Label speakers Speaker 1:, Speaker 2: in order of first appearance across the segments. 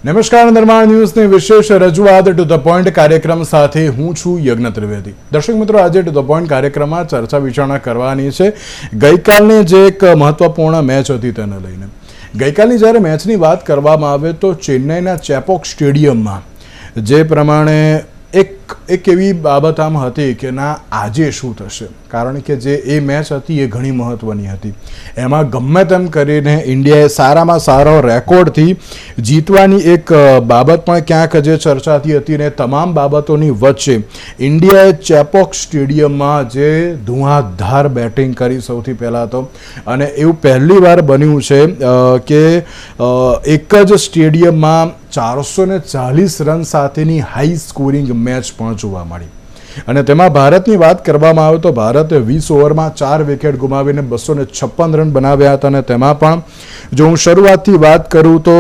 Speaker 1: નમસ્કાર, નિર્માણ ન્યૂઝની વિશેષ રજૂઆત ટુ ધ પોઈન્ટ કાર્યક્રમ સાથે હું છું યજ્ઞ ત્રિવેદી. દર્શક મિત્રો, આજે ટુ ધ પોઈન્ટ કાર્યક્રમમાં ચર્ચા વિચારણા કરવાની છે ગઈકાલની જે એક મહત્વપૂર્ણ મેચ હતી તેને લઈને. ગઈકાલની જ્યારે મેચની વાત કરવામાં આવે તો ચેન્નઈના ચેપોક સ્ટેડિયમમાં જે પ્રમાણે એક એવી બાબત આમ હતી કે ના આજે શું થશે, કારણ કે જે એ મેચ હતી એ ઘણી મહત્ત્વની હતી. એમાં ગમે તેમ કરીને ઇન્ડિયાએ સારામાં સારો રેકોર્ડથી જીતવાની એક બાબત પણ ક્યાંક જે ચર્ચાતી હતી ને તમામ બાબતોની વચ્ચે ઇન્ડિયાએ ચેપોક સ્ટેડિયમમાં જે ધુઆંધાર બેટિંગ કરી સૌથી પહેલાં તો, અને એવું પહેલીવાર બન્યું છે કે એક જ સ્ટેડિયમમાં 440 રન સાથેની હાઈ સ્કોરિંગ મેચ પણ જોવા મળી. અને તેમાં ભારતની વાત કરવામાં આવે તો ભારતે 20 ઓવરમાં 4 વિકેટ ગુમાવીને 256 રન બનાવ્યા હતા. અને તેમાં પણ જો હું શરૂઆતથી વાત કરું તો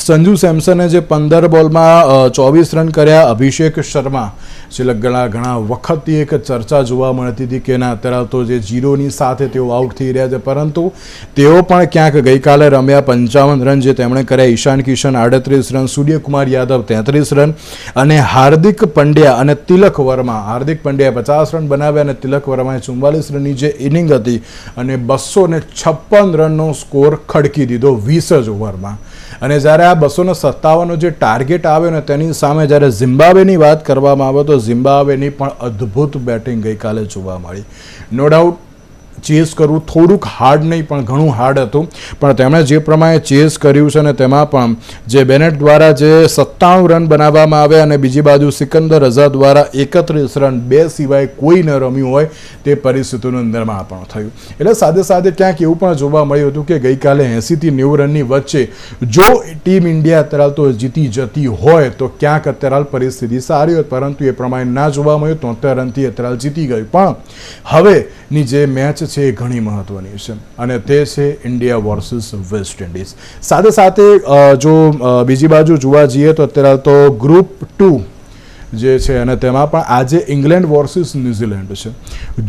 Speaker 1: સંજુ સેમસને જે 15 બોલમાં 24 રન કર્યા, અભિષેક શર્મા છેલ્લા ઘણા વખતથી એક ચર્ચા જોવા મળતી હતી કે ના અત્યારે તો જે 0ની સાથે તેઓ આઉટ થઈ રહ્યા છે, પરંતુ તેઓ પણ ક્યાંક ગઈકાલે રમ્યા. 55 રન જે તેમણે કર્યા. ઈશાન કિશન 38 રન, સૂર્યકુમાર યાદવ 33 રન અને હાર્દિક પંડ્યા અને તિલક વર્મા, હાર્દિક પંડ્યાએ 50 રન બનાવ્યા અને તિલક વર્માએ 44 રનની જે ઇનિંગ હતી અને 256 રનનો સ્કોર ખડકી દીધો 20 જ ઓવરમાં. અને જ્યારે આ 257નો જે ટાર્ગેટ આવ્યો ને તેની સામે જ્યારે ઝિમ્બાબ્વેની વાત કરવામાં આવે તો ઝિમ્બાબ્વેની પણ અદ્ભુત બેટિંગ ગઈકાલે જોવા મળી. નો ડાઉટ ચેસ કરવું થોડુંક હાર્ડ નહીં પણ ઘણું હાર્ડ હતું, પણ તેમણે જે પ્રમાણે ચેસ કર્યું છે અને તેમાં પણ જે બેનેટ દ્વારા જે 97 રન બનાવવામાં આવ્યા અને બીજી બાજુ સિકંદર રઝા દ્વારા 31 રન, 2 સિવાય કોઈ ન રમ્યું હોય તે પરિસ્થિતિનું નિર્માણ પણ થયું. એટલે સાથે સાથે ક્યાંક એવું પણ જોવા મળ્યું હતું કે ગઈકાલે 80થી 90 રનની વચ્ચે જો ટીમ ઇન્ડિયા અત્યારે તો જીતી જતી હોય તો ક્યાંક અત્યારે પરિસ્થિતિ સારી હોત, પરંતુ એ પ્રમાણે ના જોવા મળ્યું. 73 રનથી અત્યારે જીતી ગયું. પણ હવેની જે મેચ છે એ ઘણી મહત્વની છે અને તે છે ઇન્ડિયા વર્સિસ વેસ્ટ ઇન્ડિઝ. સાથે સાથે જો બીજી બાજુ જોવા જઈએ તો અત્યારે તો ગ્રુપ 2 જે છે અને તેમાં પણ આજે ઇંગ્લેન્ડ વર્સિસ ન્યૂઝીલેન્ડ છે.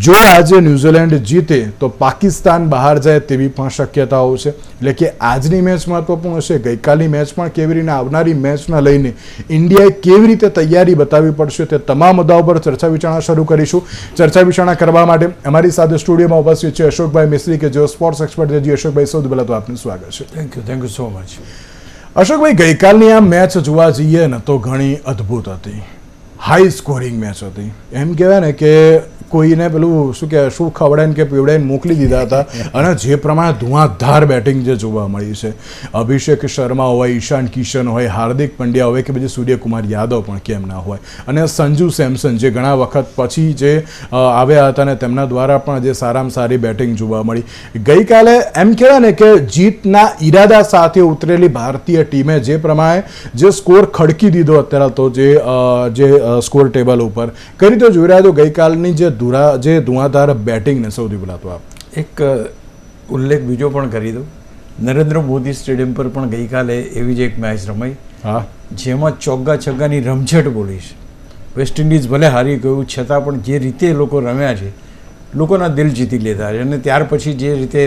Speaker 1: જો આજે ન્યૂઝીલેન્ડ જીતે તો પાકિસ્તાન બહાર જાય તેવી પણ શક્યતાઓ છે. એટલે કે આજની મેચ મહત્વપૂર્ણ છે, ગઈકાલની મેચ પણ કેવી રીતે, આવનારી મેચના લઈને ઇન્ડિયાએ કેવી રીતે તૈયારી બતાવવી પડશે તે તમામ મુદ્દાઓ પર ચર્ચા વિચારણા શરૂ કરીશું. ચર્ચા વિચારણા કરવા માટે અમારી સાથે સ્ટુડિયોમાં ઉપસ્થિત છે અશોકભાઈ મિસ્ત્રી કે જેઓ સ્પોર્ટ્સ એક્સપર્ટ છે. જી અશોકભાઈ, સૌથી પહેલાં તો આપનું સ્વાગત છે.
Speaker 2: Thank you so much.
Speaker 1: Ashokbhai, ગઈકાલની આ મેચ જોવા જઈએ ને તો ઘણી અદ્ભુત હતી, હાઈ સ્કોરિંગ મેચ હતી. એમ કહેવાય ને કે કોઈને પેલું શું કહેવાય, શું ખવડાવીને કે પીવડાવીને મોકલી દીધા હતા. અને જે પ્રમાણે ધુઆંધાર બેટિંગ જે જોવા મળી છે, અભિષેક શર્મા હોય, ઈશાન કિશન હોય, હાર્દિક પંડ્યા હોય કે પછી સૂર્યકુમાર યાદવ પણ કેમ ના હોય, અને સંજુ સેમસન જે ઘણા વખત પછી જે આવ્યા હતા અને તેમના દ્વારા પણ જે સારામાં સારી બેટિંગ જોવા મળી. ગઈકાલે એમ કહેવાય ને કે જીતના ઈરાદા સાથે ઉતરેલી ભારતીય ટીમે જે પ્રમાણે જે સ્કોર ખડકી દીધો અત્યારે તો જે સ્કોર ટેબલ ઉપર કઈ રીતે જોઈ રહ્યા છો ગઈકાલની જે ધુઆંધાર બેટિંગને? સૌથી પહેલાં તો આપ
Speaker 2: એક ઉલ્લેખ બીજો પણ કરી દઉં. નરેન્દ્ર મોદી સ્ટેડિયમ પર પણ ગઈકાલે એવી જ એક મેચ રમાઈ, હા, જેમાં ચોગ્ગા છગ્ગાની રમઝટ બોલી છે. વેસ્ટ ઇન્ડિઝ ભલે હારી ગયું છતાં પણ જે રીતે એ લોકો રમ્યા છે, લોકોના દિલ જીતી લીધા છે. અને ત્યાર પછી જે રીતે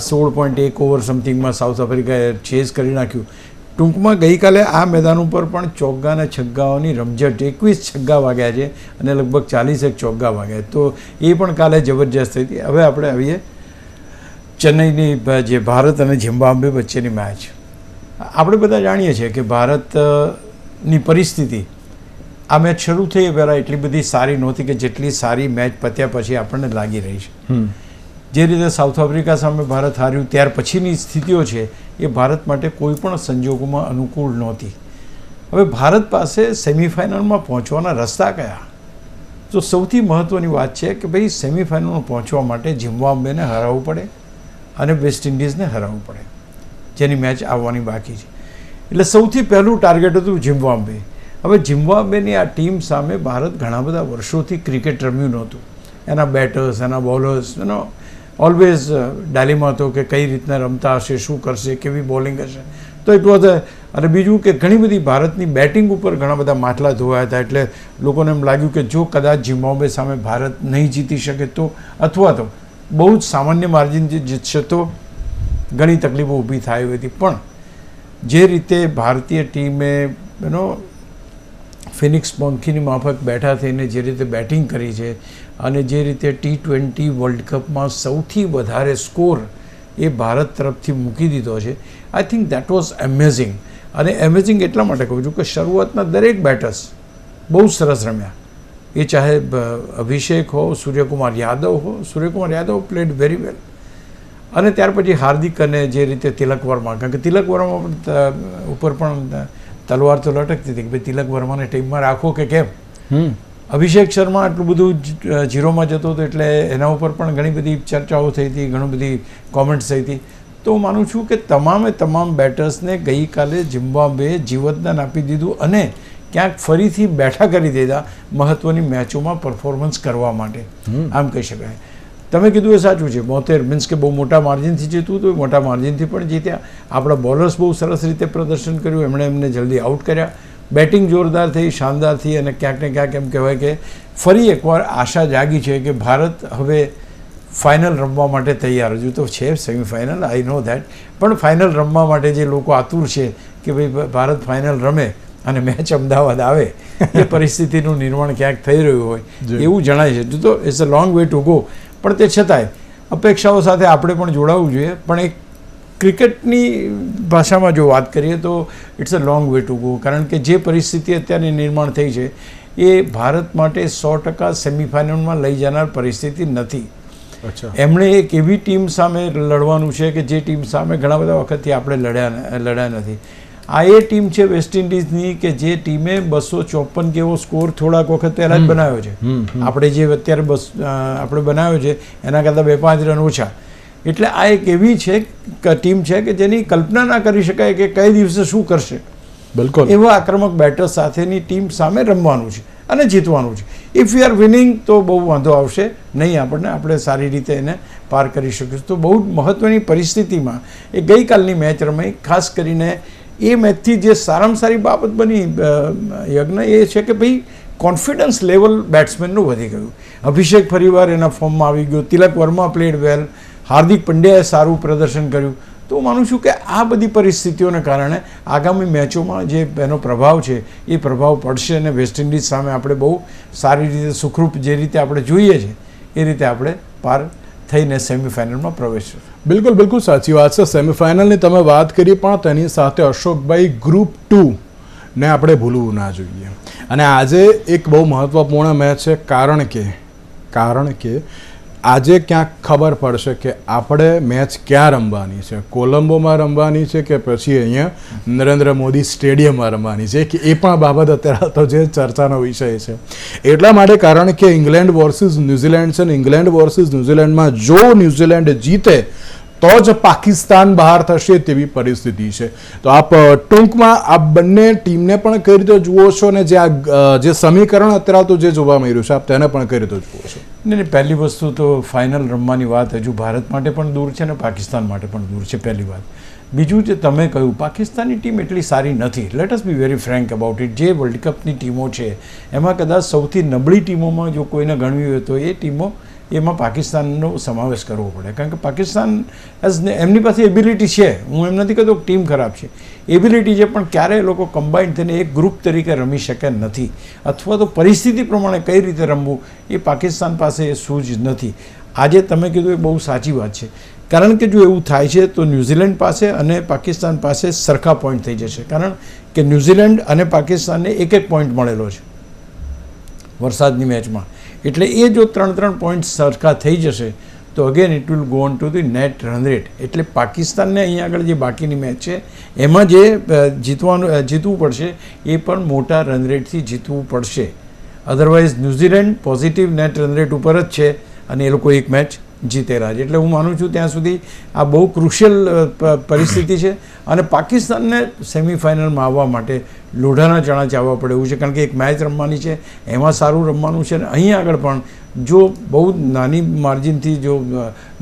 Speaker 2: 16.1 ઓવર સમથિંગમાં સાઉથ આફ્રિકાએ ચેઝ કરી નાખ્યું. ટૂંકમાં ગઈકાલે આ મેદાન ઉપર પણ ચોગ્ગાના છગ્ગાઓની રમઝટ, 21 છગ્ગા વાગ્યા છે અને લગભગ 41 ચોગ્ગા વાગ્યા, તો એ પણ કાલે જબરજસ્ત થઈ હતી. હવે આપણે આવીએ ચેન્નઈની જે ભારત અને ઝિમ્બાબ્વે વચ્ચેની મેચ. આપણે બધા જાણીએ છીએ કે ભારતની પરિસ્થિતિ આ મેચ શરૂ થઈ પહેલાં એટલી બધી સારી નહોતી કે જેટલી સારી મેચ પત્યા પછી આપણને લાગી રહી છે. જે રીતે સાઉથ આફ્રિકા સામે ભારત હાર્યું ત્યાર પછીની સ્થિતિઓ છે એ ભારત માટે કોઈ પણ સંજોગોમાં અનુકૂળ નહોતી. હવે ભારત પાસે સેમિફાઇનલમાં પહોંચવાના રસ્તા કયા? તો સૌથી મહત્ત્વની વાત છે કે ભાઈ સેમિફાઇનલમાં પહોંચવા માટે ઝિમ્બાબ્વેને હરાવવું પડે અને વેસ્ટ ઇન્ડિઝને હરાવવું પડે, જેની મેચ આવવાની બાકી છે. એટલે સૌથી પહેલું ટાર્ગેટ હતું ઝિમ્બાબ્વે. હવે ઝિમ્બાબ્વેની આ ટીમ સામે ભારત ઘણા બધા વર્ષોથી ક્રિકેટ રમ્યું નહોતું. એના બેટર્સ, એના બોલર્સ, ઓલવેઝ ડાયલેમાં હતો કે કઈ રીતના રમતા હશે, શું કરશે, કેવી બોલિંગ હશે. તો એટલું હતું. અને બીજું કે ઘણી બધી ભારતની બેટિંગ ઉપર ઘણા બધા માટલા ધોવાયા હતા. એટલે લોકોને એમ લાગ્યું કે જો કદાચ ઝિમ્બાબ્વે સામે ભારત નહીં જીતી શકે તો, અથવા તો બહુ જ સામાન્ય માર્જિનથી જીતશે તો ઘણી તકલીફો ઊભી થાય હતી. પણ જે રીતે ભારતીય ટીમે ફિનિક્સ પંખીની માફક બેઠા થઈને જે રીતે બેટિંગ કરી છે અને જે રીતે T20 વર્લ્ડ કપમાં સૌથી વધારે સ્કોર એ ભારત તરફથી મૂકી દીધો છે, I think that was amazing. અને એમેઝિંગ એટલા માટે કહું છું કે શરૂઆતના દરેક બેટર્સ બહુ સરસ રમ્યા. એ ચાહે અભિષેક હો, Suryakumar Yadav played very well. અને ત્યાર પછી હાર્દિક અને જે રીતે તિલક વર્મા, કારણ કે તિલક વર્મા ઉપર પણ તલવાર તો લટકતી હતી કે ભાઈ તિલક વર્માને ટીમમાં રાખો કે કેમ. અભિષેક શર્મા આટલું બધું ઝીરોમાં જતો હતો એટલે એના ઉપર પણ ઘણી બધી ચર્ચાઓ થઈ હતી, ઘણી બધી કોમેન્ટ્સ થઈ હતી. તો હું માનું છું કે તમામ બેટર્સને ગઈકાલે ઝિમ્બાબ્વેએ જીવતદાન આપી દીધું અને ક્યાંક ફરીથી બેઠા કરી દીધા મહત્ત્વની મેચોમાં પરફોર્મન્સ કરવા માટે, આમ કહી શકાય. તમે કીધું એ સાચું છે, 72 મીન્સ કે બહુ મોટા માર્જિનથી જીતવું તો મોટા માર્જિનથી પણ જીત્યા. આપણા બોલર્સ બહુ સરસ રીતે પ્રદર્શન કર્યું, એમણે એમને જલ્દી આઉટ કર્યા. બેટિંગ જોરદાર થઈ, શાનદાર થઈ અને ક્યાંક ને ક્યાંક એમ કહેવાય કે ફરી એકવાર આશા જાગી છે કે ભારત હવે ફાઇનલ રમવા માટે તૈયાર. હજુ તો છે સેમિફાઇનલ, આઈ નો દેટ, પણ ફાઇનલ રમવા માટે જે લોકો આતુર છે કે ભાઈ ભારત ફાઇનલ રમે અને મેચ અમદાવાદ આવે, એ પરિસ્થિતિનું નિર્માણ ક્યાંક થઈ રહ્યું હોય એવું જણાય છે. હજુ તો it's a long way to go, પણ તે છતાંય અપેક્ષાઓ સાથે આપણે પણ જોડાવવું જોઈએ. પણ એક ક્રિકેટની ભાષામાં જો વાત કરીએ તો it's a long way to go, કારણ કે જે પરિસ્થિતિ અત્યારે નિર્માણ થઈ છે એ ભારત માટે 100% સેમિફાઇનલમાં લઈ જનાર પરિસ્થિતિ નથી. એમણે એક એવી ટીમ સામે લડવાનું છે કે જે ટીમ સામે ઘણા બધા વખતથી આપણે લડ્યા નથી. આ એ ટીમ છે વેસ્ટ ઇન્ડિઝની કે જે ટીમે 254 કેવો સ્કોર થોડાક વખત પહેલાં જ બનાવ્યો છે. આપણે જે અત્યારે આપણે બનાવ્યો છે એના કરતાં 2-5 રન ઓછા. એટલે આ એક એવી ટીમ છે કે જેની કલ્પના ના કરી શકાય કે કઈ દિવસે શું કરશે.
Speaker 1: બિલકુલ
Speaker 2: એવા આક્રમક બેટર સાથેની ટીમ સામે રમવાનું છે અને જીતવાનું છે. ઇફ યુ આર વિનિંગ તો બહુ વાંધો આવશે નહીં આપણને, આપણે સારી રીતે એને પાર કરી શકીશું. તો બહુ મહત્ત્વની પરિસ્થિતિમાં એ ગઈકાલની મેચ રમાઈ. ખાસ કરીને એ મેચથી જે સારામાં સારી બાબત બની યજ્ઞ એ છે કે ભાઈ કોન્ફિડન્સ લેવલ બેટ્સમેનનું વધી ગયું. અભિષેક ફરીવાર એના ફોર્મમાં આવી ગયો, તિલક વર્મા પ્લેડ વેલ, હાર્દિક પંડ્યાએ સારું પ્રદર્શન કર્યું. તો હું માનું છું કે આ બધી પરિસ્થિતિઓને કારણે આગામી મેચોમાં જે એનો પ્રભાવ છે એ પ્રભાવ પડશે અને વેસ્ટ ઇન્ડિઝ સામે આપણે બહુ સારી રીતે સુખરૂપ જે રીતે આપણે જોઈએ છે એ રીતે આપણે પાર થઈને સેમિફાઇનલમાં પ્રવેશશું.
Speaker 1: બિલકુલ સાચી વાત છે. સેમિફાઇનલની તમે વાત કરી, પણ તેની સાથે અશોકભાઈ ગ્રુપ 2 ને આપણે ભૂલવું ના જોઈએ. અને આજે એક બહુ મહત્વપૂર્ણ મેચ છે, કારણ કે આજે ક્યાંક ખબર પડશે કે આપણે મેચ ક્યાં રમવાની છે, કોલંબોમાં રમવાની છે કે પછી અહીંયા નરેન્દ્ર મોદી સ્ટેડિયમમાં રમવાની છે, કે એ પણ બાબત અત્યારે તો જે ચર્ચાનો વિષય છે. એટલા માટે કારણ કે ઇંગ્લેન્ડ વર્સિસ ન્યૂઝીલેન્ડ છે, ને ઇંગ્લેન્ડ વર્સિસ ન્યૂઝીલેન્ડમાં જો ન્યૂઝીલેન્ડ જીતે તો જ પાકિસ્તાન બહાર થશે તેવી પરિસ્થિતિ છે. તો આપ ટૂંકમાં આ બંને ટીમને પણ કઈ રીતે જુઓ છો અને જે સમીકરણ અત્યારે તો જે જોવા મળી રહ્યું છે આપ તેને પણ કઈ રીતે જુઓ છો?
Speaker 2: નહીં, પહેલી વસ્તુ તો ફાઇનલ રમવાની વાત હજુ ભારત માટે પણ દૂર છે અને પાકિસ્તાન માટે પણ દૂર છે, પહેલી વાત. બીજું જે તમે કહ્યું, પાકિસ્તાનની ટીમ એટલી સારી નથી. Let us be very Frank about it. જે વર્લ્ડ કપની ટીમો છે એમાં કદાચ સૌથી નબળી ટીમોમાં જો કોઈને ગણવી હોય તો એ ટીમો એમાં પાકિસ્તાનનો સમાવેશ કરવો પડે. કારણ કે પાકિસ્તાન એમની પાસે એબિલિટી છે, હું એમ નથી કહેતો ટીમ ખરાબ છે, એબિલિટી છે, પણ ક્યારેય લોકો કમ્બાઇન્ડ થઈને એક ગ્રુપ તરીકે રમી શકે નથી, અથવા તો પરિસ્થિતિ પ્રમાણે કઈ રીતે રમવું એ પાકિસ્તાન પાસે એ સૂઝ નથી. આજે તમે કીધું એ બહુ સાચી વાત છે, કારણ કે જો એવું થાય છે તો ન્યૂઝીલેન્ડ પાસે અને પાકિસ્તાન પાસે સરખા પોઈન્ટ થઈ જશે. કારણ કે ન્યૂઝીલેન્ડ અને પાકિસ્તાનને 1-1 પોઈન્ટ મળેલો છે વરસાદની મેચમાં. એટલે એ જો 3-3 પોઈન્ટ સરખા થઈ જશે તો again it will go on to the net run rate. એટલે પાકિસ્તાનને અહીંયા આગળ જે બાકીની મેચ છે એમાં જે જીતવું પડશે એ પણ મોટા રન રેટથી જીતવું પડશે. Otherwise New Zealand positive net run rate ઉપર જ છે અને એ લોકો એક મેચ જીતેલા છે. એટલે હું માનું છું ત્યાં સુધી આ બહુ ક્રુશિયલ પરિસ્થિતિ છે અને પાકિસ્તાનને સેમિફાઇનલમાં આવવા માટે લોઢાના ચણા ચાવવા પડે એવું છે. કારણ કે એક મેચ રમવાની છે, એમાં સારું રમવાનું છે અને અહીં આગળ પણ જો બહુ નાની માર્જિનથી જો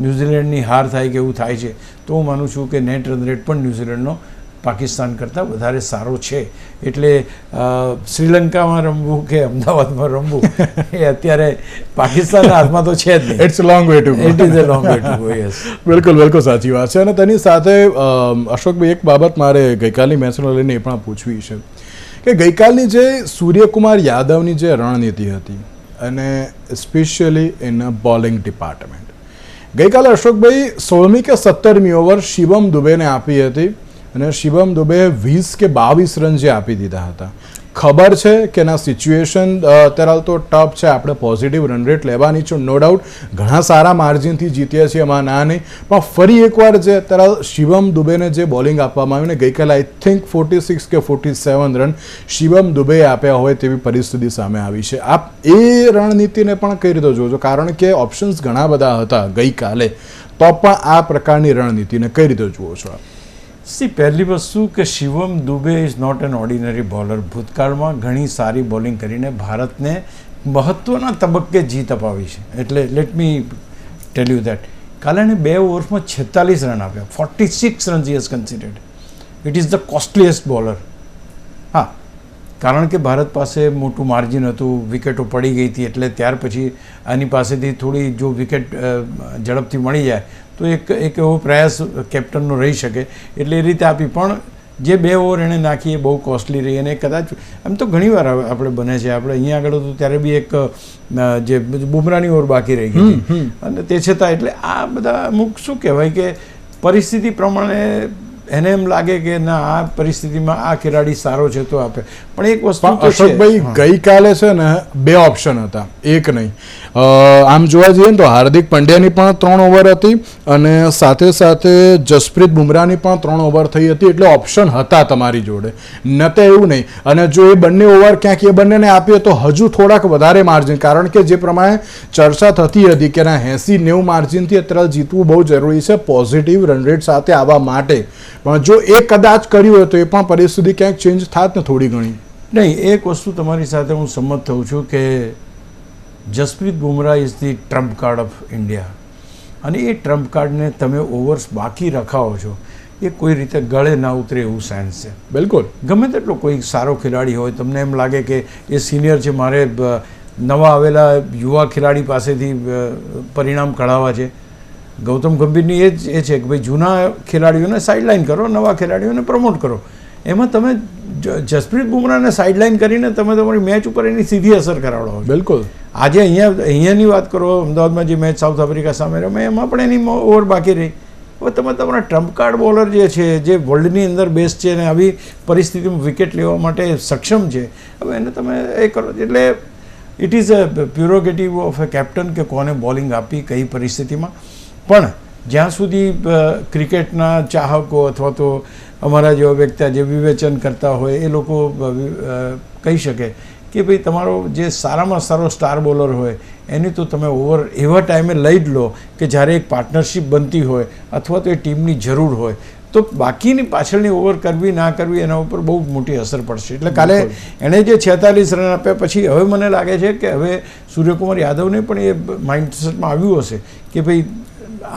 Speaker 2: ન્યૂઝીલેન્ડની હાર થાય કે એવું થાય છે તો હું માનું છું કે નેટ રન રેટ પણ ન્યૂઝીલેન્ડનો પાકિસ્તાન કરતાં વધારે સારો છે. એટલે શ્રીલંકામાં રમવું કે અમદાવાદમાં રમવું એ અત્યારે પાકિસ્તાનના હાથમાં તો છે જ નહીં.
Speaker 1: It's long way to go.
Speaker 2: It is a long way to go. Yes,
Speaker 1: બિલકુલ બિલકુલ સાચી વાત છે. અને તેની સાથે અશોકભાઈ એક બાબત મારે ગઈકાલની મેચને લઈને એ પણ પૂછવી છે કે ગઈકાલની જે સૂર્યકુમાર યાદવની જે રણનીતિ હતી અને સ્પેશિયલી ઇન બોલિંગ ડિપાર્ટમેન્ટ, ગઈકાલે અશોકભાઈ 16મી કે 17મી ઓવર શિવમ દુબેને આપી હતી અને શિવમ દુબે 20 કે 22 રન જે આપી દીધા હતા. ખબર છે કે એના સિચ્યુએશન અત્યારે તો ટફ છે, આપણે પોઝિટિવ રન રેટ લેવાની છે, નો ડાઉટ ઘણા સારા માર્જિનથી જીત્યા છીએ, એમાં ના નહીં. પણ ફરી એકવાર જે અત્યારે શિવમ દુબેને જે બોલિંગ આપવામાં આવ્યું ને ગઈકાલે આઈ થિંક 46 કે 47 રન શિવમ દુબેએ આપ્યા હોય તેવી પરિસ્થિતિ સામે આવી છે. આપ એ રણનીતિને પણ કઈ રીતે જોજો, કારણ કે ઓપ્શન્સ ઘણા બધા હતા ગઈકાલે, તો પણ આ પ્રકારની રણનીતિને કઈ રીતે જુઓ છો આપ?
Speaker 2: પહેલી વસ્તુ કે Shivam Dube is not an ordinary bowler. ભૂતકાળમાં ઘણી સારી બોલિંગ કરીને ભારતને મહત્ત્વના તબક્કે જીત અપાવી છે. એટલે let me tell you that કાલે એને 2 ઓવર્સમાં 46 રન આપ્યા. 46 runs he has considered. It is the costliest bowler. હા, કારણ કે ભારત પાસે મોટું માર્જિન હતું, વિકેટો પડી ગઈ હતી, એટલે ત્યાર પછી આની પાસેથી થોડી જો વિકેટ ઝડપથી મળી જાય તો એક એવો પ્રયાસ કેપ્ટનનો રહી શકે, એટલે એ રીતે આપી. પણ જે 2 ઓવર એણે નાખી એ બહુ કોસ્ટલી રહી. અને કદાચ એમ તો ઘણીવાર આપણે બને છે, આપણે અહીંયા આગળ હતું ત્યારે બી એક જે બુમરાહની ઓવર બાકી રહી ગઈ હતી અને તે છતાં એટલે આ બધા અમુક શું કહેવાય કે પરિસ્થિતિ પ્રમાણે એને એમ લાગે કે ના આ પરિસ્થિતિમાં આ ખેલાડી સારો છે તો આપે. પણ એક વસ્તુ તો
Speaker 1: અશોકભાઈ ગઈકાલે છે ને 2 ઓપ્શન હતા, એક નહીં. આમ જોવા જઈએ ને તો હાર્દિક પંડ્યાની પણ 3 ઓવર હતી અને સાથે સાથે જસપ્રીત બુમરાહની પણ 3 ઓવર થઈ હતી, એટલે ઓપ્શન હતા તમારી જોડે, નતે એવું નહીં. અને જો એ બંને ઓવર ક્યાંક એ બંનેને આપીએ તો હજુ થોડાક વધારે માર્જિન, કારણ કે જે પ્રમાણે ચર્ચા થતી હતી કે ના 80-90 માર્જિનથી અત્યારે જીતવું બહુ જરૂરી છે પોઝિટિવ રન રેટ સાથે આવવા માટે. પણ જો એ કદાચ કર્યું હોય તો એ પણ પરિસ્થિતિ ક્યાંક ચેન્જ થાત ને થોડી ઘણી.
Speaker 2: નહીં, એક વસ્તુ તમારી સાથે હું સંમત થઉં છું કે Jasprit Bumrah is the Trump card of India. અને એ ટ્રમ્પ કાર્ડને તમે ઓવર્સ બાકી રખાવો છો એ કોઈ રીતે ગળે ના ઉતરે એવું સાયન્સ છે.
Speaker 1: બિલકુલ.
Speaker 2: ગમે તેટલો કોઈ સારો ખેલાડી હોય, તમને એમ લાગે કે એ સિનિયર છે, મારે નવા આવેલા યુવા ખેલાડી પાસેથી પરિણામ કઢાવવા છે. ગૌતમ ગંભીરની એ જ છે કે ભાઈ જૂના ખેલાડીઓને સાઇડલાઇન કરો, નવા ખેલાડીઓને પ્રમોટ કરો. એમાં તમે જસપ્રીત બુમરાહને સાઇડલાઇન કરીને તમે તમારી મેચ ઉપર એની સીધી અસર કરાવડો.
Speaker 1: બિલકુલ.
Speaker 2: આજે અહીંયાની વાત કરો, અમદાવાદમાં જે મેચ સાઉથ આફ્રિકા સામે રમે એમાં પણ એની ઓવર બાકી રહી. હવે તમે તમારા ટ્રમ્પ કાર્ડ બોલર જે છે, જે વર્લ્ડની અંદર બેસ્ટ છે અને આવી પરિસ્થિતિમાં વિકેટ લેવા માટે સક્ષમ છે, હવે એને તમે એ કરો. એટલે it is a prerogative of a captain કે કોને બોલિંગ આપી કઈ પરિસ્થિતિમાં. પણ જ્યાં સુધી ક્રિકેટના ચાહકો અથવા તો અમારા જેવા વ્યક્તિ જે વિવેચન કરતા હોય એ લોકો કહી શકે કે ભાઈ તમારો જે સારામાં સારો સ્ટાર બોલર હોય એની તો તમે ઓવર એવા ટાઈમે લઈ જ લો કે જ્યારે એક પાર્ટનરશિપ બનતી હોય અથવા તો એ ટીમની જરૂર હોય, તો બાકીની પાછળની ઓવર કરવી ના કરવી એના ઉપર બહુ મોટી અસર પડશે. એટલે કાલે એણે જે 46 રન આપ્યા પછી હવે મને લાગે છે કે હવે સૂર્યકુમાર યાદવને પણ એ માઇન્ડસેટમાં આવ્યું હશે કે ભાઈ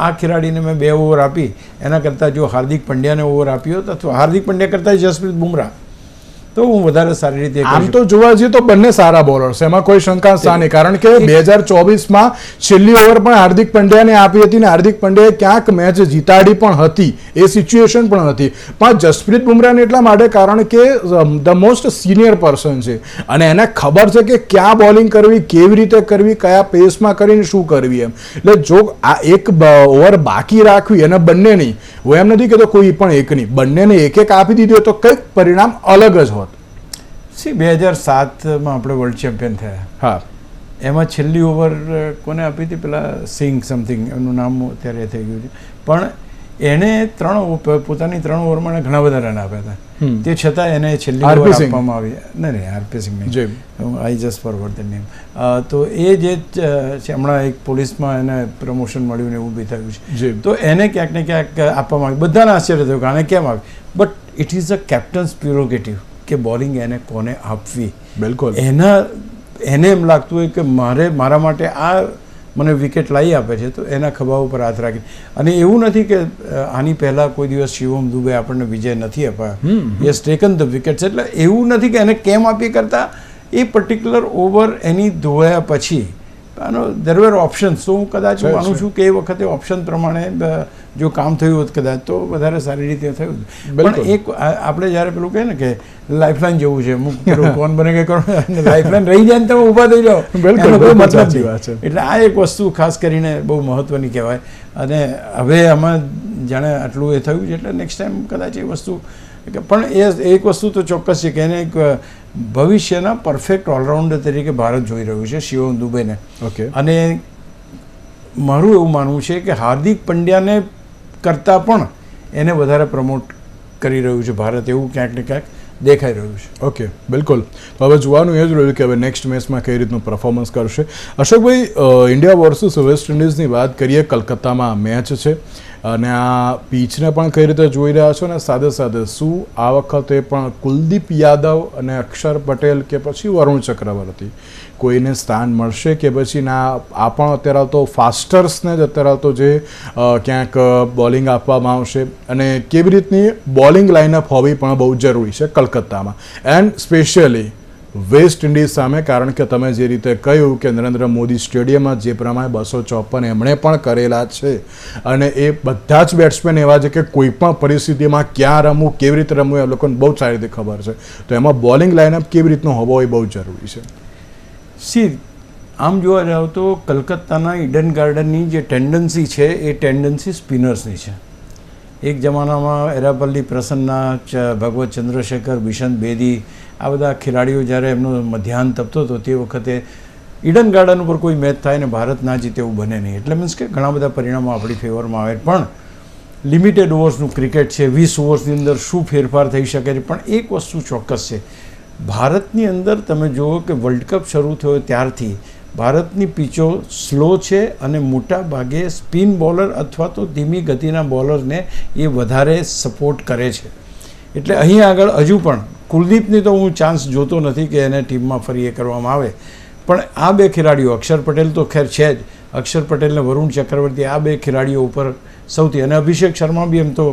Speaker 2: આ ખેલાડીને મેં 2 ઓવર આપી, એના કરતાં જો હાર્દિક પંડ્યાને ઓવર આપી હોત અથવા હાર્દિક પંડ્યા કરતાં જસપ્રીત બુમરાહ તો હું વધારે સારી રીતે.
Speaker 1: આમ તો જોવા જઈએ તો બંને સારા બોલર છે, એમાં કોઈ શંકા નહીં, કારણ કે 2024માં છેલ્લી ઓવર પણ હાર્દિક પંડ્યાને આપી હતી અને હાર્દિક પંડ્યાએ ક્યાંક મેચ જીતાડી પણ હતી, એ સિચ્યુએશન પણ હતી. પણ જસપ્રીત બુમરાહને એટલા માટે કારણ કે ધ મોસ્ટ સિનિયર પર્સન છે અને એને ખબર છે કે ક્યાં બોલિંગ કરવી, કેવી રીતે કરવી, કયા પેસમાં કરીને શું કરવી એમ. એટલે જો આ એક ઓવર બાકી રાખવી અને બંને નહીં, હું એમ નથી કહેતો કોઈ પણ એક નહીં, બંનેને એક આપી દીધી હોય તો કંઈક પરિણામ અલગ જ હોત.
Speaker 2: 2007માં આપણે વર્લ્ડ ચેમ્પિયન થયા.
Speaker 1: હા,
Speaker 2: એમાં છેલ્લી ઓવર કોને આપી હતી? પેલા સિંગ સમથિંગ એમનું નામ અત્યારે થઈ ગયું છે. પણ એણે પોતાની 3 ઓવરમાં ઘણા બધા રન આપ્યા હતા, તે છતાં એને છેલ્લી ઓવર આપવામાં આવી. નહીં, આરપી સિંગ નહીં, I just forward the name. તો એ જે છે હમણાં એક પોલીસમાં એને પ્રમોશન મળ્યું ને એવું બી થયું છે, તો એને ક્યાંક ને ક્યાંક આપવામાં આવી. બધાને આશ્ચર્ય થયું કે આને કેમ આવી, but it is a captain's prerogative કે બોલિંગ એને કોને આપવી.
Speaker 1: બિલકુલ.
Speaker 2: એને એમ લાગતું હોય કે મારા માટે આ મને વિકેટ લાવી આપે છે તો એના ખભા ઉપર હાથ રાખી. અને એવું નથી કે આની પહેલાં કોઈ દિવસ શિવમ દુબે આપણને વિજય નથી અપાયો. Yes taken the wickets. એટલે એવું નથી કે એને કેમ આપી કરતાં એ પર્ટિક્યુલર ઓવર એની ધોયા પછી દેર વેર ઓપ્શન્સ. તો હું કદાચ માનું છું કે એ વખતે ઓપ્શન પ્રમાણે જો કામ થયું હોત કદાચ તો વધારે સારી રીતે થયું. પણ એક આપણે જ્યારે પેલું કહે ને કે લાઈફલાઈન જેવું છે, અમુક કોણ બને કે કોણ લાઈફલાઈન રહી જાય ને તમે ઊભા થઈ જાઓ, મતલબ. એટલે આ એક વસ્તુ ખાસ કરીને બહુ મહત્વની કહેવાય. અને હવે આમાં જાણે આટલું એ થયું છે એટલે નેક્સ્ટ ટાઈમ કદાચ એ વસ્તુ. પણ એ એક વસ્તુ તો ચોક્કસ છે કે એને એક ભવિષ્યના પરફેક્ટ ઓલરાઉન્ડર તરીકે ભારત જોઈ રહ્યું છે શિવમ દુબેને.
Speaker 1: ઓકે.
Speaker 2: અને મારું એવું માનવું છે કે હાર્દિક પંડ્યાને કરતાં પણ એને વધારે પ્રમોટ કરી રહ્યું છે ભારત, એવું ક્યાંક ને ક્યાંક દેખાઈ રહ્યું છે.
Speaker 1: ઓકે, બિલકુલ. તો હવે જોવાનું એ જ રહ્યું કે હવે નેક્સ્ટ મેચમાં કઈ રીતનું પરફોર્મન્સ કરશે. અશોકભાઈ, ઇન્ડિયા વર્સિસ વેસ્ટ ઇન્ડિઝની વાત કરીએ, કલકત્તામાં મેચ છે અને આ પીચને પણ કઈ રીતે જોઈ રહ્યા છો અને સાથે સાથે શું આ વખતે પણ કુલદીપ યાદવ અને અક્ષર પટેલ કે પછી વરુણ ચક્રવર્તી કોઈને સ્થાન મળશે કે પછી ના આ પણ અત્યારે તો ફાસ્ટર્સને જ અત્યારે તો જે ક્યાંક બોલિંગ આપવામાં આવશે અને કેવી રીતની બોલિંગ લાઇનઅપ હોવી પણ બહુ જરૂરી છે કલકત્તામાં એન્ડ સ્પેશિયલી વેસ્ટ ઇન્ડિઝ સામે, કારણ કે તમે જે રીતે કહ્યું કે નરેન્દ્ર મોદી સ્ટેડિયમમાં જે પ્રમાણે 254 એમણે પણ કરેલા છે અને એ બધા જ બેટ્સમેન એવા છે કે કોઈ પણ પરિસ્થિતિમાં ક્યાં રમવું, કેવી રીતે રમવું એ લોકોને બહુ સારી રીતે ખબર છે. તો એમાં બોલિંગ લાઇનઅપ કેવી રીતનું હોવો એ બહુ જરૂરી છે.
Speaker 2: આમ જોવા જાવ તો કલકત્તાના ઈડન ગાર્ડનની જે ટેન્ડન્સી છે એ ટેન્ડન્સી સ્પિનર્સની છે. એક જમાનામાં એરાપલ્લી પ્રસન્ના, ભગવત ચંદ્રશેખર, બિશન બેદી, આ બધા ખેલાડીઓ જ્યારે એમનો ધ્યાન તપતો હતો તે વખતે ઈડન ગાર્ડન ઉપર કોઈ મેચ થાય ને ભારત ના જીતે એવું બને નહીં. એટલે મીન્સ કે ઘણા બધા પરિણામો આપણી ફેવરમાં આવે. પણ લિમિટેડ ઓવર્સનું ક્રિકેટ છે, 20 ઓવર્સની અંદર શું ફેરફાર થઈ શકે છે. પણ એક વસ્તુ ચોક્કસ છે, ભારતની અંદર તમે જુઓ કે વર્લ્ડ કપ શરૂ થયો ત્યારથી ભારતની પિચો સ્લો છે અને મોટા ભાગે સ્પિન બોલર અથવા તો ધીમી ગતિના બોલરને એ વધારે સપોર્ટ કરે છે. એટલે અહીં આગળ હજુ પણ કુલદીપની તો હું ચાન્સ જોતો નથી કે એને ટીમમાં ફરી એ કરવામાં આવે. પણ આ બે ખેલાડીઓ, અક્ષર પટેલ તો ખેર છે જ, અક્ષર પટેલ ને વરુણ ચક્રવર્તી, આ બે ખેલાડીઓ ઉપર સૌથી, અને અભિષેક શર્મા બી એમ તો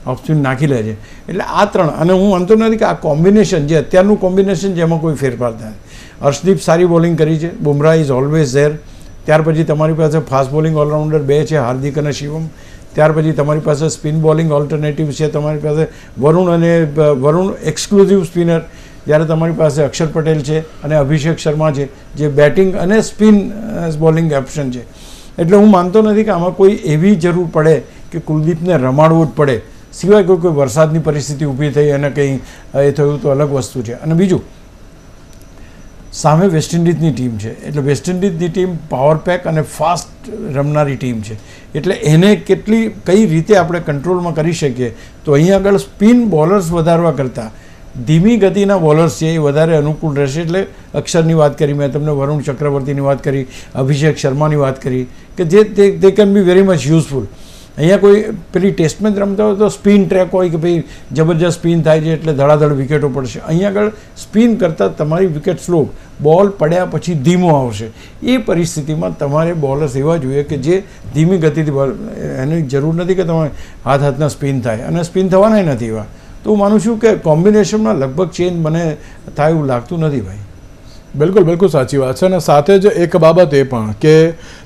Speaker 2: ઓફ સ્પિન નાખી લે છે. એટલે આ ત્રણ, અને હું માનતો નથી કે આ કોમ્બિનેશન જે અત્યારનું કોમ્બિનેશન જેમાં કોઈ ફેરફાર થાય. હર્ષદીપ સારી બોલિંગ કરી છે, બુમરાહ ઇઝ ઓલવેઝ ધેર. ત્યાર પછી તમારી પાસે ફાસ્ટ બોલિંગ ઓલરાઉન્ડર બે છે, હાર્દિક અને શિવમ. ત્યાર પછી તમારી પાસે સ્પિન બોલિંગ ઓલ્ટરનેટિવ છે, તમારી પાસે વરુણ એક્સક્લુઝિવ સ્પિનર, જ્યારે તમારી પાસે અક્ષર પટેલ છે અને અભિષેક શર્મા છે જે બેટિંગ અને સ્પિન બોલિંગ ઓપ્શન છે. એટલે હું માનતો નથી કે આમાં કોઈ એવી જરૂર પડે કે કુલદીપને રમાડવું જ પડે, સિવાય કોઈ વરસાદની પરિસ્થિતિ ઊભી થઈ અને કંઈ એ થયું તો અલગ વસ્તુ છે. અને બીજું, સામે વેસ્ટ ઇન્ડિઝની ટીમ છે, એટલે વેસ્ટ ઇન્ડિઝની ટીમ પાવર પેક અને ફાસ્ટ રમનારી ટીમ છે. એટલે એને કઈ રીતે આપણે કંટ્રોલમાં કરી શકીએ, તો અહીં આગળ સ્પિન બોલર્સ વધારવા કરતાં ધીમી ગતિના બોલર્સ છે એ વધારે અનુકૂળ રહેશે. એટલે અક્ષરની વાત કરી મેં તમને, વરુણ ચક્રવર્તીની વાત કરી, અભિષેક શર્માની વાત કરી કે જે તે can be very much useful. અહીંયા કોઈ પેલી ટેસ્ટ મેચ રમતા હોય તો સ્પિન ટ્રેક હોય કે ભાઈ જબરજસ્ત સ્પિન થાય છે એટલે ધડાધડ વિકેટો પડશે. અહીંયા આગળ સ્પિન કરતાં તમારી વિકેટ સ્લો, બોલ પડ્યા પછી ધીમો આવશે. એ પરિસ્થિતિમાં તમારે બોલર્સ એવા જોઈએ કે જે ધીમી ગતિથી બોલ, એની જરૂર નથી કે તમારે હાથના સ્પિન થાય, અને સ્પિન થવાના નથી એવા. તો હું માનું છું કે કોમ્બિનેશનમાં લગભગ ચેન્જ મને થાય એવું લાગતું નથી ભાઈ.
Speaker 1: બિલકુલ બિલકુલ સાચી વાત છે. અને સાથે જ એક બાબત એ પણ કે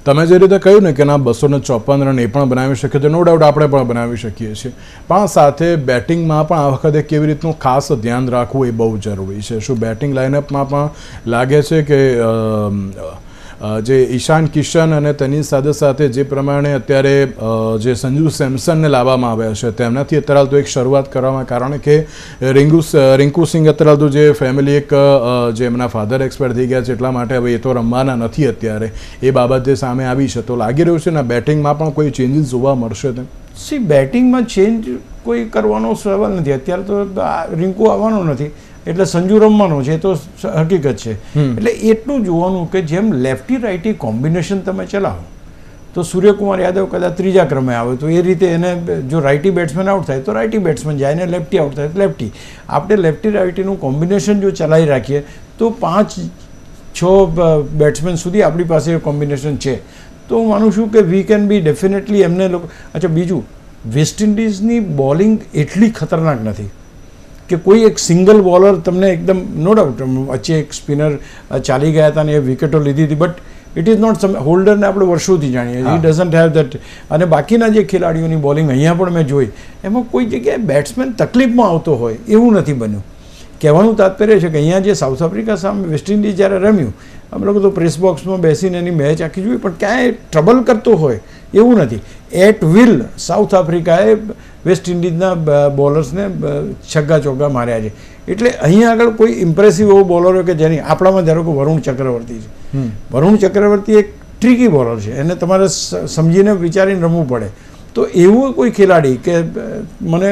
Speaker 1: તમે જે રીતે કહ્યું ને કે ના 254 રન એ પણ બનાવી શકીએ છીએ, નો ડાઉટ આપણે પણ બનાવી શકીએ છીએ, પણ સાથે બેટિંગમાં પણ આ વખતે કેવી રીતનું ખાસ ધ્યાન રાખવું એ બહુ જરૂરી છે. શું બેટિંગ લાઇનઅપમાં પણ લાગે છે કે જે ઈશાન કિશન અને તેની સાથે સાથે જે પ્રમાણે અત્યારે જે સંજુ સેમસનને લાવવામાં આવ્યા છે તેમનાથી અત્યારે તો એક શરૂઆત કરવામાં, કારણ કે રિંકુ સિંહ અત્યારે તો જે ફેમિલી એક જે એમના ફાધર એક્સપાયર થઈ ગયા છે એટલા માટે હવે એ તો રમવાના નથી અત્યારે, એ બાબત જે સામે આવી છે. તો લાગી રહ્યું છે ને બેટિંગમાં પણ કોઈ ચેન્જીસ જોવા મળશે તેમ?
Speaker 2: બેટિંગમાં ચેન્જ કોઈ કરવાનો સવાલ નથી. અત્યારે તો રિંકુ આવવાનો નથી એટલે સંજુ રમવાનો છે, તો હકીકત છે. એટલે એટલું જોવાનું કે જેમ લેફ્ટી રાઇટી કોમ્બિનેશન તમે ચલાવો તો સૂર્યકુમાર યાદવ કદાચ ત્રીજા ક્રમે આવે તો એ રીતે એને, જો રાઇટી બેટ્સમેન આઉટ થાય તો રાઇટી બેટ્સમેન જાય, ને લેફ્ટી આઉટ થાય તો લેફ્ટી. આપણે લેફ્ટી રાઇટીનું કોમ્બિનેશન જો ચલાવી રાખીએ તો 5-6 બેટ્સમેન સુધી આપણી પાસે કોમ્બિનેશન છે. તો હું માનું છું કે વી કેન બી ડેફિનેટલી એમને લોકો. અચ્છા, બીજું, વેસ્ટ ઇન્ડિઝની બોલિંગ એટલી ખતરનાક નથી કે કોઈ એક સિંગલ બોલર તમને એકદમ, નો ડાઉટ વચ્ચે એક સ્પિનર ચાલી ગયા હતા ને એ વિકેટો લીધી હતી, બટ ઇટ ઇઝ નોટ સમ. હોલ્ડરને આપણે વર્ષોથી જાણીએ, હી ડઝન્ટ હેવ દેટ. અને બાકીના જે ખેલાડીઓની બોલિંગ અહીંયા પણ મેં જોઈ, એમાં કોઈ જગ્યાએ બેટ્સમેન તકલીફમાં આવતો હોય એવું નથી બન્યું. કહેવાનું તાત્પર્ય છે કે અહીંયા જે સાઉથ આફ્રિકા સામે વેસ્ટ ઇન્ડિઝ જ્યારે રમ્યું, અમે લોકો તો પ્રેસ બોક્સમાં બેસીને એની મેચ આખી જોઈ, પણ ક્યાંય ટ્રબલ કરતો હોય એવું નથી. એટ વિલ સાઉથ આફ્રિકાએ વેસ્ટ ઇન્ડિઝના બોલર્સને છગ્ગા ચોગ્ગા માર્યા છે. એટલે અહીંયા આગળ કોઈ ઇમ્પ્રેસિવ એવો બોલર હોય કે જેની, આપણામાં ધારો કે વરુણ ચક્રવર્તી છે. વરુણ ચક્રવર્તી એક ટ્રિકી બોલર છે, એને તમારે સમજીને વિચારીને રમવું પડે. તો એવું કોઈ ખેલાડી કે મને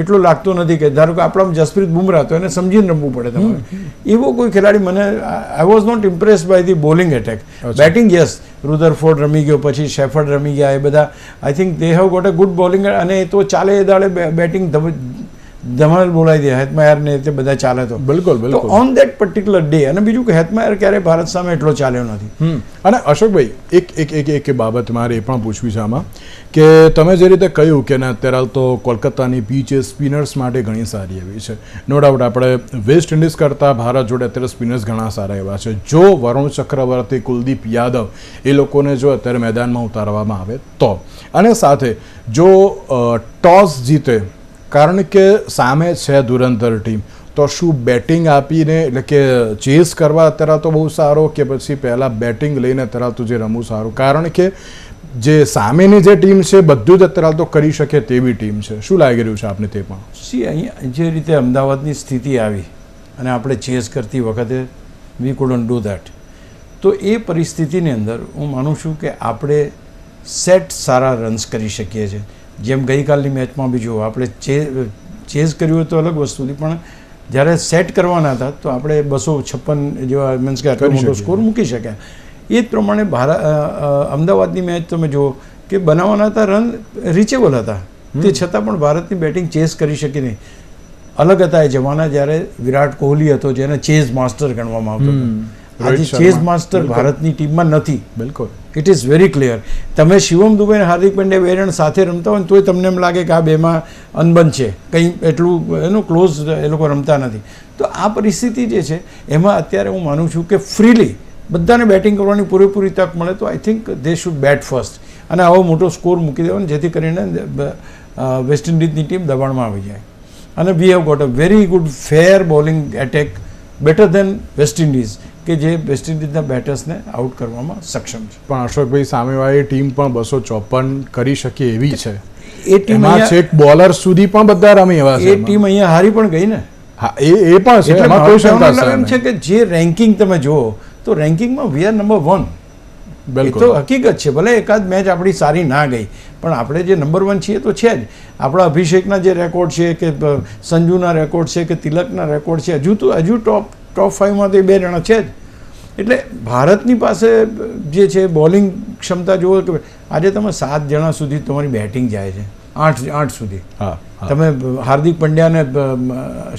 Speaker 2: એટલું લાગતું નથી કે ધારો કે આપણામાં જસપ્રીત બુમરાહ, તો એને સમજીને રમવું પડે તમારે. એવો કોઈ ખેલાડી મને, I was not impressed by the bowling attack. Batting yes, Rutherford રમી ગયો, પછી શેફર્ડ રમી ગયા, એ બધા I think they have got a good bowling. અને એ તો ચાલે એ દાડે બેટિંગ ધમાલ બોલાવી દે હેતમાયર ને તે બધા ચાલે તો.
Speaker 1: બિલકુલ બિલકુલ.
Speaker 2: તો ઓન દેટ પર્ટિક્યુલર ડે. અને બીજું કે હેતમાયર ક્યારેય ભારત સામે એટલો ચાલ્યો નથી.
Speaker 1: અને અશોકભાઈ, એક બાબત મારે એ પણ પૂછવી છે આમાં કે તમે જે રીતે કહ્યું કે અત્યારે તો કોલકાતાની પીચ એ સ્પિનર્સ માટે ઘણી સારી એવી છે. નો ડાઉટ આપણે વેસ્ટ ઇન્ડિઝ કરતાં ભારત જોડે અત્યારે સ્પિનર્સ ઘણા સારા એવા છે. જો વરુણ ચક્રવર્તી, કુલદીપ યાદવ એ લોકોને જો અત્યારે મેદાનમાં ઉતારવામાં આવે તો, અને સાથે જો ટોસ જીતે, કારણ કે સામે છે ધુરંધર ટીમ, તો શું બેટિંગ આપીને, એટલે કે ચેસ કરવા અત્યારે તો બહુ સારો, કે પછી પહેલાં બેટિંગ લઈને અત્યારે તો જે રમવું સારું? કારણ કે જે સામેની જે ટીમ છે બધું જ અત્યારે તો કરી શકે તેવી ટીમ છે. શું લાગી રહ્યું છે આપને તે પણ?
Speaker 2: સી, અહીંયા જે રીતે અમદાવાદની સ્થિતિ આવી અને આપણે ચેસ કરતી વખતે વી કુડન્ટ ડુ દેટ, તો એ પરિસ્થિતિની અંદર હું માનું છું કે આપણે સેટ સારા રન્સ કરી શકીએ છીએ. જેમ ગઈકાલની મેચમાં બી જુઓ, આપણે ચેઝ કર્યું હોય તો અલગ વસ્તુથી, પણ જ્યારે સેટ કરવાના હતા તો આપણે 256 જેવા, મીન્સ કે આટલો મોટો સ્કોર મૂકી શક્યા. એ જ પ્રમાણે અમદાવાદની મેચ તમે જુઓ કે બનાવવાના હતા, રન રીચેબલ હતા, તે છતાં પણ ભારતની બેટિંગ ચેઝ કરી શકી નહીં. અલગ હતા એ જમાના જ્યારે વિરાટ કોહલી હતો, જેને ચેઝ માસ્ટર ગણવામાં આવતો હતો. આજે ચેઝ માસ્ટર ભારતની ટીમમાં નથી.
Speaker 1: બિલકુલ,
Speaker 2: ઇટ ઇઝ વેરી ક્લિયર. તમે શિવમ દુબે અને હાર્દિક પંડ્યા બે જણ સાથે રમતા હોય તોય તમને એમ લાગે કે આ બેમાં અનબન છે, કંઈ એટલું એનું ક્લોઝ એ લોકો રમતા નથી. તો આ પરિસ્થિતિ જે છે એમાં અત્યારે હું માનું છું કે ફ્રીલી બધાને બેટિંગ કરવાની પૂરેપૂરી તક મળે તો I think they should bat first, અને આવો મોટો સ્કોર મૂકી દેવાનો જેથી કરીને વેસ્ટ ઇન્ડિઝની ટીમ દબાણમાં આવી જાય. અને we have got a very good fair bowling attack, better than West Indies, કે જે વેસ્ટ ઇન્ડિઝના બેટર્સને આઉટ કરવામાં સક્ષમ છે.
Speaker 1: પણ અશોકભાઈ, સામેવાળી ટીમ પણ 254 કરી શકે એવી છે.
Speaker 2: એ ટીમમાં
Speaker 1: છેક બોલર સુધી પણ બધા રમી એવા છે.
Speaker 2: એ ટીમ અહીંયા હારી પણ ગઈ ને.
Speaker 1: હા, એ પણ છે, એમાં કોઈ શંકા
Speaker 2: એમ છે કે જે રેન્કિંગ તમે જુઓ તો રેન્કિંગમાં વી આર નંબર 1. એ તો હકીકત છે. ભલે એકાદ મેચ આપણી સારી ના ગઈ, પણ આપણે જે નંબર 1 છીએ તો છે જ. આપણા અભિષેકના જે રેકોર્ડ છે, કે સંજુના રેકોર્ડ છે, કે તિલકના રેકોર્ડ છે, હજુ ટોપ 5માં તો બે જણા છે જ. એટલે ભારતની પાસે જે છે બોલિંગ ક્ષમતા જુઓ કે આજે તમે 7 જણા સુધી તમારી બેટિંગ જાય છે, 8 સુધી. તમે હાર્દિક પંડ્યા ને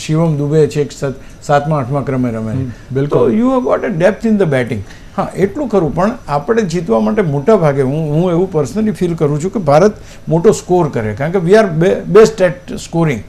Speaker 2: શિવમ દુબે છે 7મા 8મા ક્રમે રમે. બિલકુલ, you have got a depth in the batting. હા, એટલું ખરું, પણ આપણે જીતવા માટે મોટા ભાગે હું એવું પર્સનલી ફીલ કરું છું કે ભારત મોટો સ્કોર કરે, કારણ કે we are best at scoring.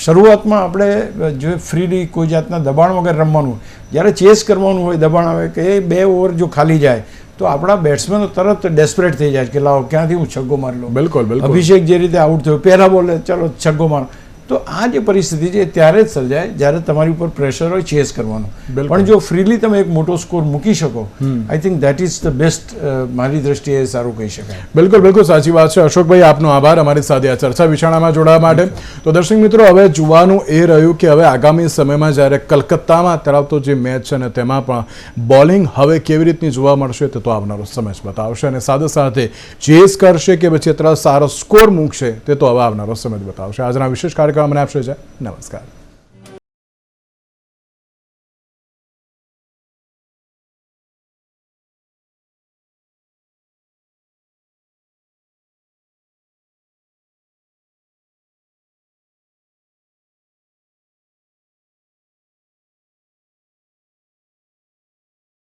Speaker 2: શરૂઆતમાં આપણે જો ફ્રીલી કોઈ જાતના દબાણ વગર રમવાનું, જ્યારે ચેસ કરવાનું હોય, દબાણ આવે કે એ 2 ઓવર જો ખાલી જાય તો આપણા બેટ્સમેનો તરત ડેસ્પરેટ થઈ જાય કે લાવો ક્યાંથી હું છગ્ગો મારી લઉં.
Speaker 1: બિલકુલ.
Speaker 2: અભિષેક જે રીતે આઉટ થયો, પહેલા બોલે ચાલો છગ્ગો મારો. તો આ જે પરિસ્થિતિ છે ત્યારે જ સર્જાય જ્યારે તમારી ઉપર પ્રેશર હોય ચેસ કરવાનું. પણ જો ફ્રીલી તમે એક મોટો સ્કોર મૂકી શકો, I think that is the best. મારી દ્રષ્ટિએ સારું કહી શકાય.
Speaker 1: બિલકુલ, સાચી વાત છે. અશોકભાઈ, આપનો આભાર અમારી સાથે આ ચર્ચા વિચારણામાં જોડાવા માટે. તો દર્શક મિત્રો, હવે જોવાનું એ રહ્યું કે હવે આગામી સમયમાં જ્યારે કલકત્તામાં ધરાવતો જે મેચ છે ને તેમાં પણ બોલિંગ હવે કેવી રીતની જોવા મળશે તે તો આવનારો સમય જ બતાવશે, અને સાથે સાથે ચેસ કરશે કે પછી અત્યારે સારો સ્કોર મૂકશે તે તો હવે આવનારો સમય જ બતાવશે. આજના વિશેષ કાર્યક્રમ મને આપશે છે. નમસ્કાર.